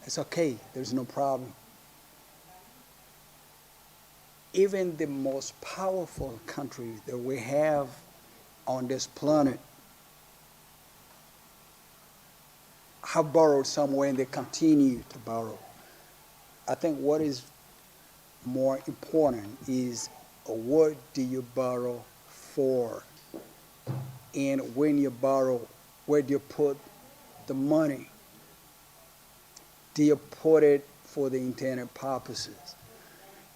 It's okay, there's no problem. Even the most powerful countries that we have on this planet have borrowed somewhere and they continue to borrow. I think what is more important is what do you borrow for? And when you borrow, where do you put the money? Do you put it for the intended purposes?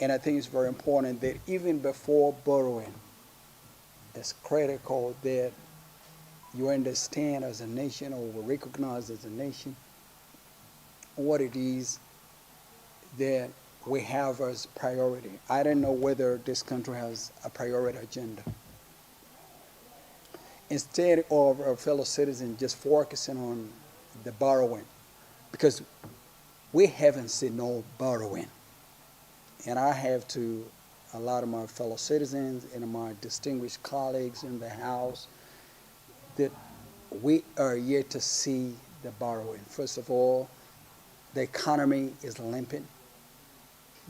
And I think it's very important that even before borrowing, it's critical that you understand as a nation or recognize as a nation what it is that we have as priority. I don't know whether this country has a priority agenda. Instead of our fellow citizens just focusing on the borrowing, because we haven't seen no borrowing. And I have to a lot of my fellow citizens and my distinguished colleagues in the House that we are yet to see the borrowing. First of all, the economy is limping.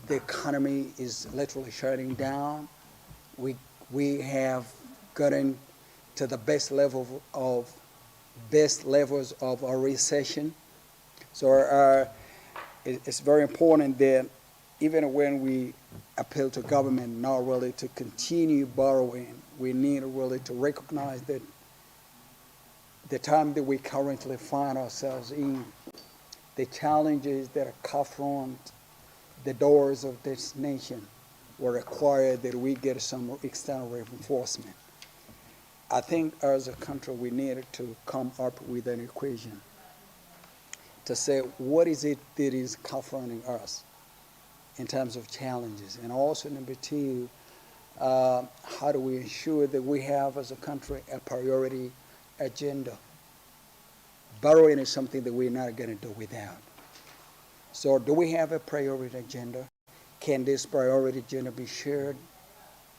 The economy is literally shutting down. We have gotten to the best levels of our recession. So it's very important that even when we appeal to government not really to continue borrowing, we need really to recognize that the time that we currently find ourselves in, the challenges that confront the doors of this nation will require that we get some external reinforcement. I think as a country we needed to come up with an equation to say what is it that is confronting us in terms of challenges, and also number two, how do we ensure that we have as a country a priority agenda. Borrowing is something that we're not going to do without. So do we have a priority agenda? Can this priority agenda be shared?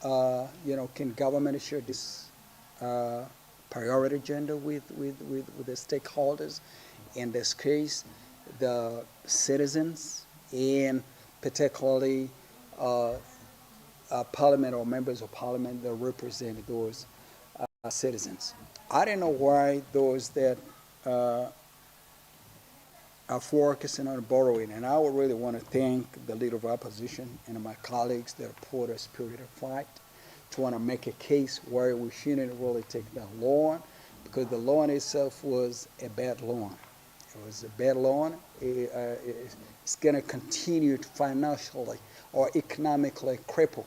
Can government share this priority agenda with the stakeholders? In this case, the citizens and particularly parliament or members of parliament that represent those citizens. I don't know why those that are focusing on borrowing, and I would really want to thank the leader of opposition and my colleagues that put a spirit of fight to want to make a case where we shouldn't really take the loan, because the loan itself was a bad loan. It was a bad loan. It's going to continue to financially or economically cripple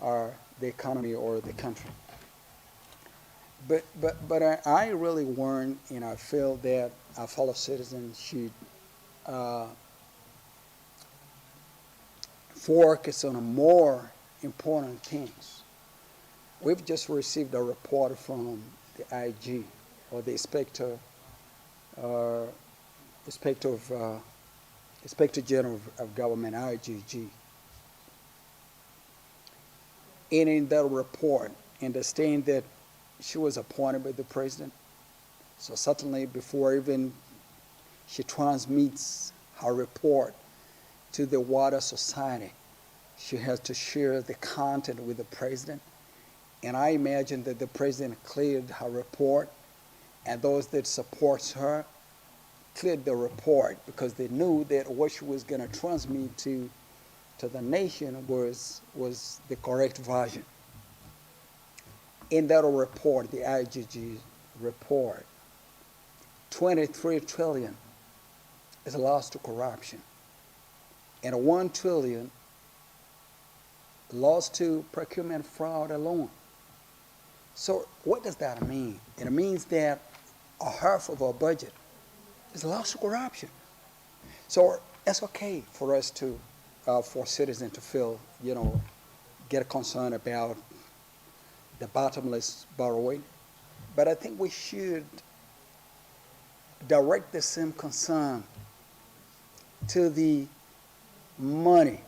the economy or the country. But I really warn, and I feel that our fellow citizens should focus on more important things. We've just received a report from the IG, or the Inspector General of Government, IGG. And in that report, understand that she was appointed by the president. So certainly before even she transmits her report to the wider society, she has to share the content with the president. And I imagine that the president cleared her report, and those that supports her cleared the report because they knew that what she was going to transmit to the nation was the correct version. In that report, the IGG report, 23 trillion is lost to corruption, and 1 trillion lost to procurement fraud alone. So what does that mean? It means that a half of our budget is lost to corruption. So it's okay for us to, for citizens to feel, get concerned about the bottomless borrowing. But I think we should direct the same concern to the money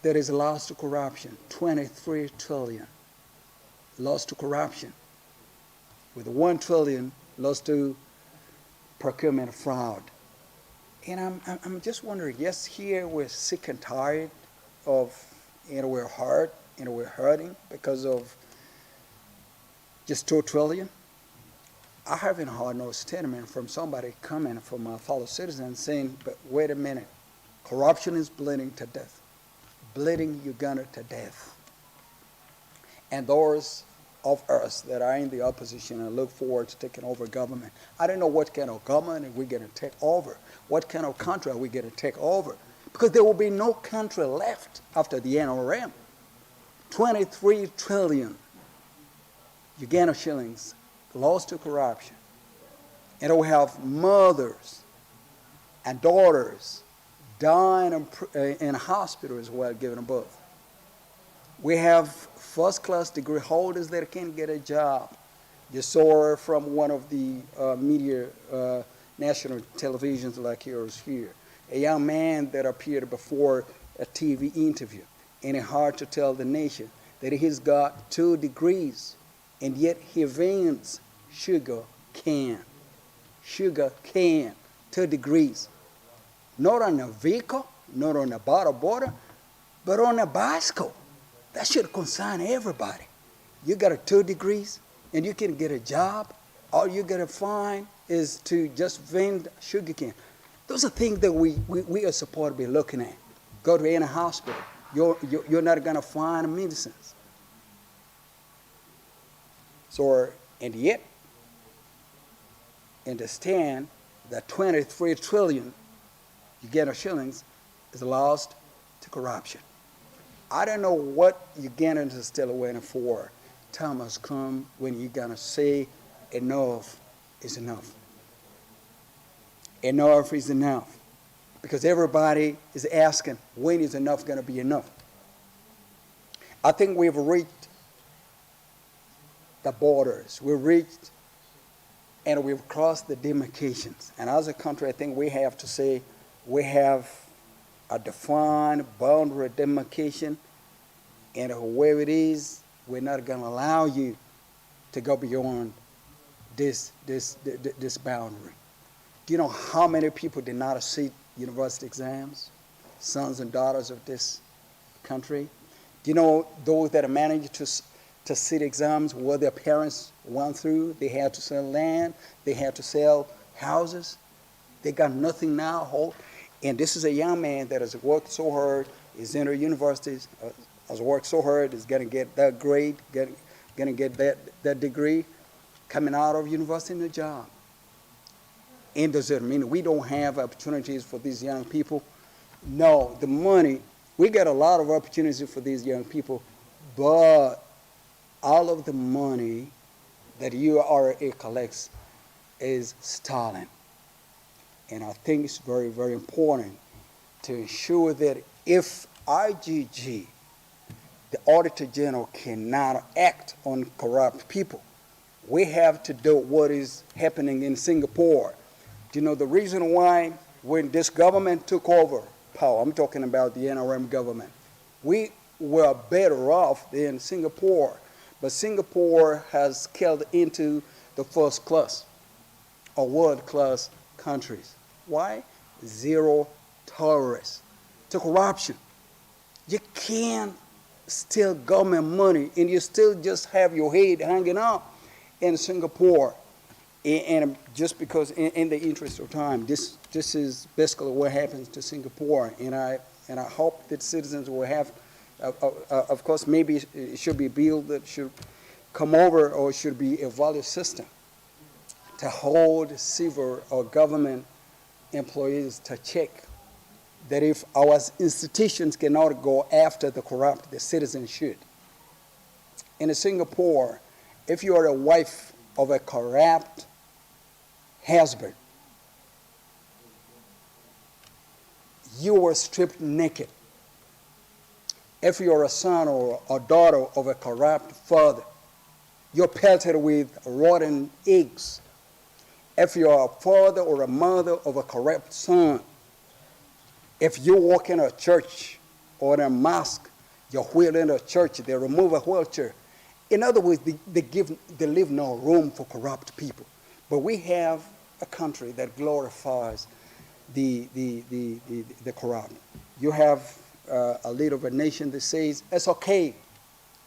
that is lost to corruption, 23 trillion lost to corruption, with 1 trillion lost to procurement fraud. And I'm just wondering, yes, here we're sick and tired of, we're hurt, we're hurting because of just 2 trillion. I haven't heard no statement from somebody coming from my fellow citizens saying, but wait a minute, corruption is bleeding to death, bleeding Uganda to death. And those of us that are in the opposition and look forward to taking over government, I don't know what kind of government we're going to take over, what kind of country are we going to take over, because there will be no country left after the NRM. 23 trillion Uganda shillings lost to corruption. And we have mothers and daughters dying in hospitals while giving birth. We have first-class degree holders that can't get a job. You saw from one of the media, national televisions like yours here, a young man that appeared before a TV interview, and it's hard to tell the nation that he's got 2 degrees, and yet he vends sugar cane, 2 degrees. Not on a vehicle, not on a bottle border, but on a bicycle. That should concern everybody. You got 2 degrees and you can get a job. All you got to find is to just vend sugar cane. Those are things that we are supposed to be looking at. Go to any hospital. You're not going to find medicines. So, and yet, understand that 23 trillion Uganda shillings is lost to corruption. I don't know what Ugandans are still waiting for. Time has come when you're going to say enough is enough. Enough is enough. Because everybody is asking, when is enough going to be enough? I think we've reached the borders. We've reached and we've crossed the demarcations. And as a country, I think we have to say we have a defined boundary demarcation, and whoever it is, we're not going to allow you to go beyond this boundary. Do you know how many people did not sit university exams? Sons and daughters of this country. Do you know those that managed to sit exams where their parents went through? They had to sell land, they had to sell houses. They got nothing now. And this is a young man that has worked so hard, is in the universities, has worked so hard, is going to get that grade, going to get that degree, coming out of university in a job. And does it mean we don't have opportunities for these young people? No, the money, we get a lot of opportunities for these young people, but all of the money that URA collects is stolen. And I think it's very, very important to ensure that if IGG, the Auditor General, cannot act on corrupt people, we have to do what is happening in Singapore. Do you know the reason why when this government took over power, I'm talking about the NRM government, we were better off than Singapore, but Singapore has scaled into the first class or world-class countries. Why? Zero tolerance to corruption. You can't steal government money and you still just have your head hanging out in Singapore. And just because, in the interest of time, this is basically what happens to Singapore. And I hope that citizens will have, of course, maybe it should be a bill that should come over, or it should be a value system to hold civil or government employees to check that if our institutions cannot go after the corrupt, the citizens should. In Singapore, if you are a wife of a corrupt husband, you were stripped naked. If you are a son or a daughter of a corrupt father, you're pelted with rotten eggs. If you are a father or a mother of a corrupt son, if you walk in a church or in a mosque, you're wheeled in a church, they remove a wheelchair. In other words, they leave no room for corrupt people. But we have a country that glorifies the corrupt. You have a leader of a nation that says it's okay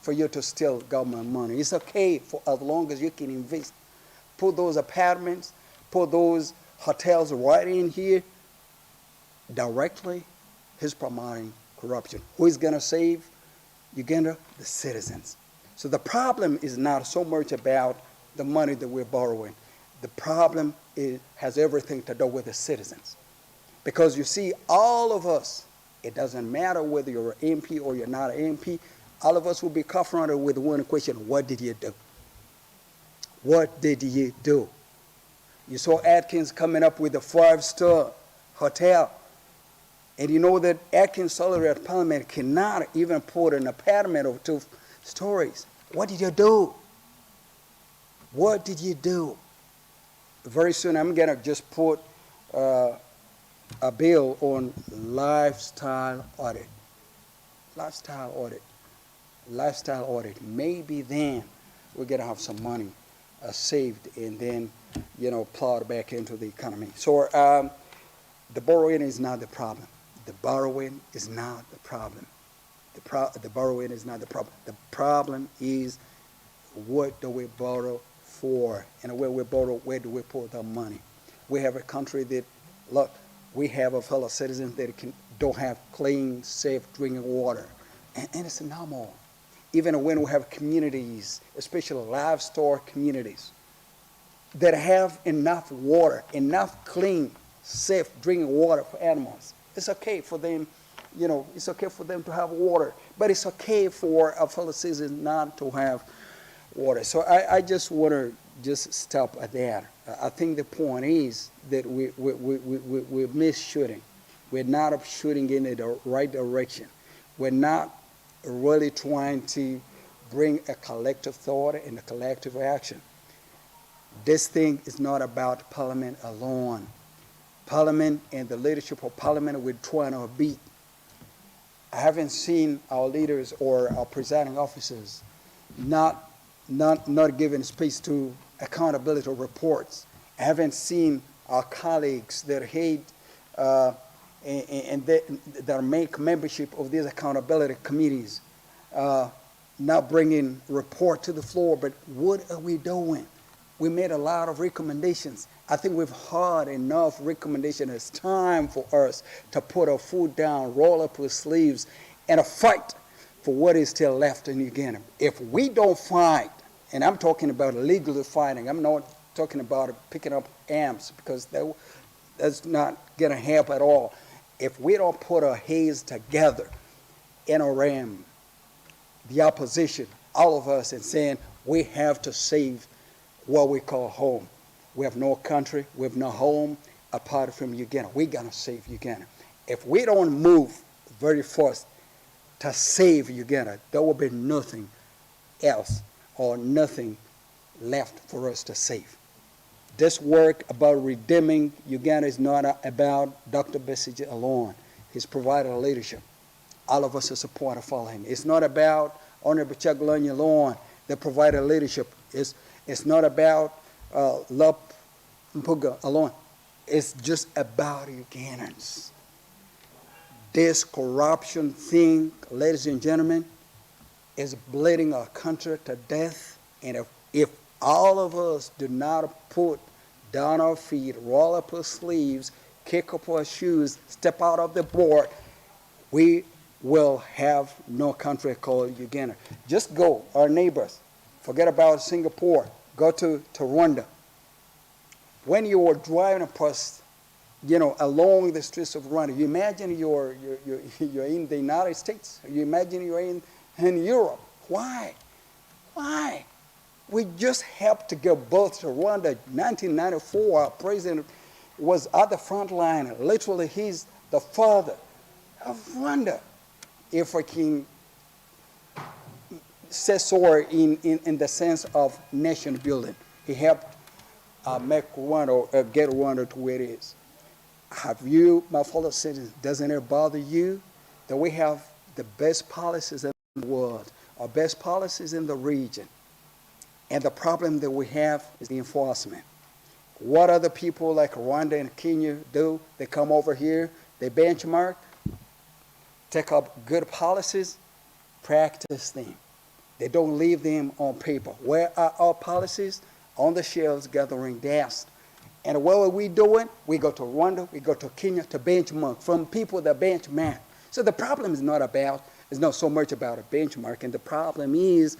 for you to steal government money. It's okay for as long as you can invest. Put those apartments, put those hotels right in here. Directly, he's promoting corruption. Who is going to save Uganda? The citizens. So the problem is not so much about the money that we're borrowing. The problem has everything to do with the citizens. Because you see, all of us, it doesn't matter whether you're an MP or you're not an MP, all of us will be confronted with one question: what did you do? What did you do? You saw Atkins coming up with a 5-star hotel. And you know that Atkins salary at Parliament cannot even put an apartment of 2 stories. What did you do? What did you do? Very soon I'm going to just put a bill on lifestyle audit. Lifestyle audit. Lifestyle audit. Maybe then we're going to have some money saved and then, plowed back into the economy. So the borrowing is not the problem. The borrowing is not the problem. The borrowing is not the problem. The problem is, what do we borrow for? And where we borrow, where do we put the money? We have a country that, look, we have a fellow citizens that don't have clean, safe drinking water. And it's normal. Even when we have communities, especially livestock communities, that have enough water, enough clean, safe drinking water for animals. It's okay for them, it's okay for them to have water, but it's okay for a fellow citizen not to have water. So I just want to just stop at that. I think the point is that we miss shooting. We're not shooting in the right direction. We're not really trying to bring a collective thought and a collective action. This thing is not about Parliament alone. Parliament and the leadership of Parliament we're trying to beat. I haven't seen our leaders or our presiding officers not giving space to accountability reports. I haven't seen our colleagues that hate and that make membership of these accountability committees not bringing report to the floor. But what are we doing? We made a lot of recommendations. I think we've heard enough recommendations. It's time for us to put our foot down, roll up our sleeves, and fight for what is still left in Uganda. If we don't fight, and I'm talking about legally fighting, I'm not talking about picking up arms, because that's not going to help at all. If we don't put our heads together, NRM, the opposition, all of us, and saying we have to save what we call home. We have no country, we have no home apart from Uganda. We're going to save Uganda. If we don't move very fast to save Uganda, there will be nothing else or nothing left for us to save. This work about redeeming Uganda is not about Dr. Besigye alone. He's provided a leadership. All of us are supportive for him. It's not about Honorable Chagulanyi alone that provided leadership. It's not about Lop Mpuga alone. It's just about Ugandans. This corruption thing, ladies and gentlemen, is bleeding our country to death. And if all of us do not put down our feet, roll up our sleeves, kick up our shoes, step out of the board, we will have no country called Uganda. Just go, our neighbors. Forget about Singapore. Go to Rwanda. When you are driving across, along the streets of Rwanda, you imagine you're in the United States. You imagine you're in Europe. Why? Why? We just helped to give birth to Rwanda. 1994, our president was at the front line. Literally, he's the father of Rwanda. If I can say so in the sense of nation building. He helped make Rwanda, get Rwanda to where it is. Have you, my fellow citizens, doesn't it bother you that we have the best policies in the world, our best policies in the region, and the problem that we have is the enforcement? What other people like Rwanda and Kenya do, they come over here, they benchmark, take up good policies, practice them. They don't leave them on paper. Where are our policies? On the shelves, gathering dust. And what are we doing? We go to Rwanda, we go to Kenya to benchmark from people that benchmark. So the problem is it's not so much about a benchmark, and the problem is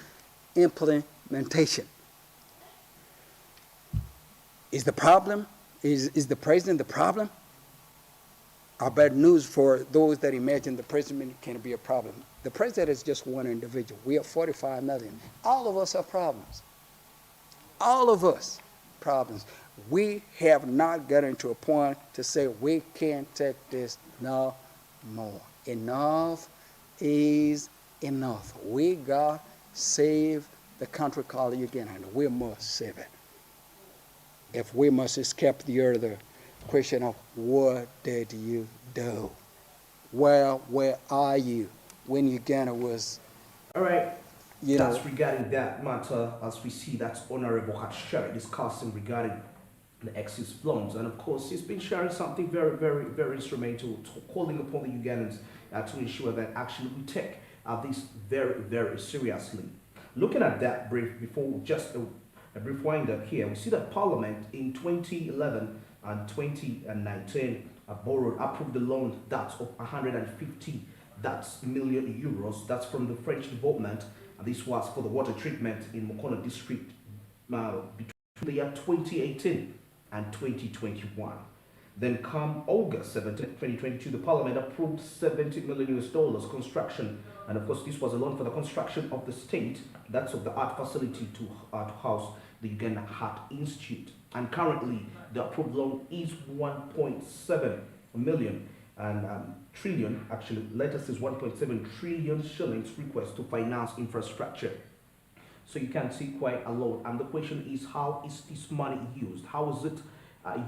implementation. Is the problem? Is the president the problem? Our bad news for those that imagine the president can be a problem. The president is just one individual. We are 45 million. All of us have problems. All of us problems. We have not gotten to a point to say we can't take this no more. Enough is enough. We got save the country called Uganda, and we must save it. If we must escape the other question of what did you do? Well, where are you when Uganda was? All right. That's regarding that matter, as we see that Honorable had shared discussing regarding the excess loans, and of course he's been sharing something very, very, very instrumental, calling upon the Ugandans to ensure that actually we take this very, very seriously. Looking at that brief before just a brief wind up here, we see that Parliament in 2011 and 2019 approved the loan that's of 150 million euros. That's from the French government. And this was for the water treatment in Mokono district between the year 2018 and 2021. Then come August 17, 2022, the Parliament approved $70 million construction. And of course, this was a loan for the construction of the state, that's of the art facility to house the Uganda Heart Institute. And currently, the approved loan is 1.7 million and trillion, actually, letter says 1.7 trillion shillings request to finance infrastructure. So you can see quite a lot. And the question is, how is this money used? How is it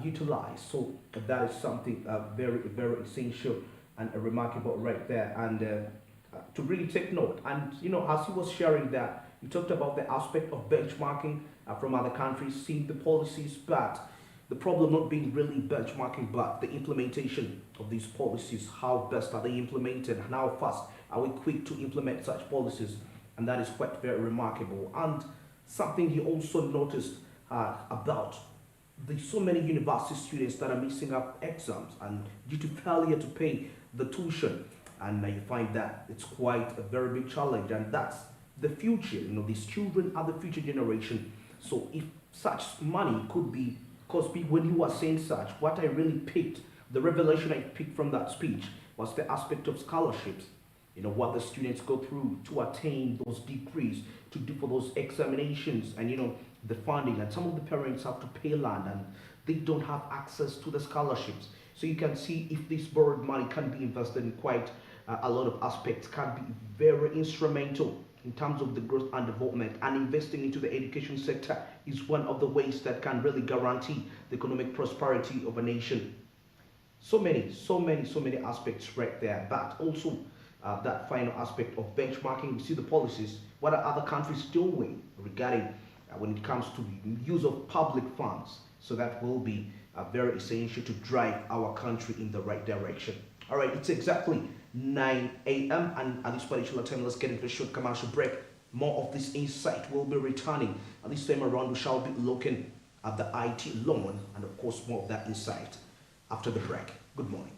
utilized? So that is something very, very essential and remarkable right there. And to really take note. And, as he was sharing that, he talked about the aspect of benchmarking from other countries, seeing the policies, but the problem not being really benchmarking, but the implementation of these policies. How best are they implemented and how fast are we quick to implement such policies? And that is quite very remarkable. And something he also noticed about so many university students that are missing up exams and due to failure to pay the tuition. And you find that it's quite a very big challenge, and that's the future. These children are the future generation. So if such money could be, because when you were saying such, what I really picked, the revelation I picked from that speech was the aspect of scholarships. What the students go through to attain those degrees, to do for those examinations, and the funding. And some of the parents have to pay land and they don't have access to the scholarships. So you can see if this borrowed money can be invested in quite a lot of aspects, can be very instrumental in terms of the growth and development, and investing into the education sector is one of the ways that can really guarantee the economic prosperity of a nation. So many aspects right there, but also that final aspect of benchmarking. We see the policies, what are other countries doing regarding when it comes to the use of public funds. So that will be very essential to drive our country in the right direction. All right, it's exactly 9 a.m. and at this particular time, let's get into a short commercial break. More of this insight will be returning. At this time around, we shall be looking at the IT loan and of course more of that insight after the break. Good morning.